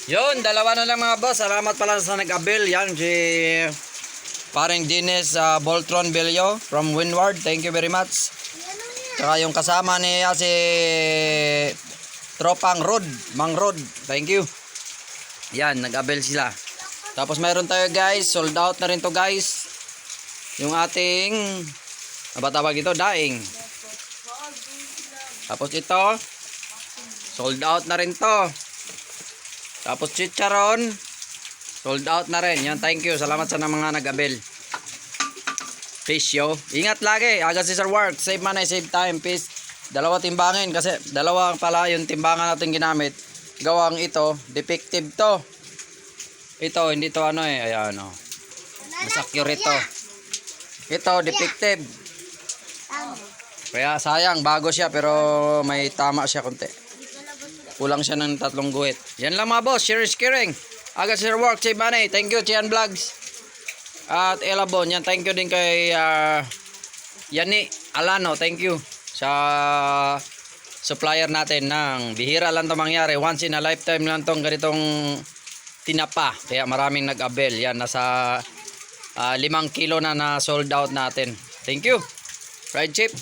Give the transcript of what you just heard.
Yun, dalawa na lang mga boss. Salamat pala sa nag-abil. Yan, si paring Dines Voltron Bello from Windward. Thank you very much. Tsaka yung kasama niya si Tropang Rod, Mang Rod. Thank you. Yan, nag-abil sila. Tapos mayroon tayo guys, sold out na rin to guys. Yung ating, ano tawag ito? Daing. Tapos ito, sold out na rin to. Tapos chicharon, sold out na rin. Yan, thank you. Salamat sa mga nag-abil. Peace, yo. Ingat lagi. Aga si Sir Work. Save money, save time. Peace. Dalawa timbangin kasi dalawa pala yung timbangan natin ginamit. Gawang ito, defective to. Ito, hindi to ano eh. Ayan o. Masakure ito. Ito, defective. Kaya sayang, bago siya pero may tama siya konti. Kulang siya ng 3 guhit. Yan lang mga boss. Share is caring. Aga Sir Work, save money. Thank you, Chian Vlogs. At Elabon. Yan, thank you din kay Yani Alano. Thank you sa supplier natin ng bihira lang to mangyari. Once in a lifetime lang tong ganitong tinapa. Kaya maraming nag-abel. Yan, nasa 5 kilo na sold out natin. Thank you. Fried chip.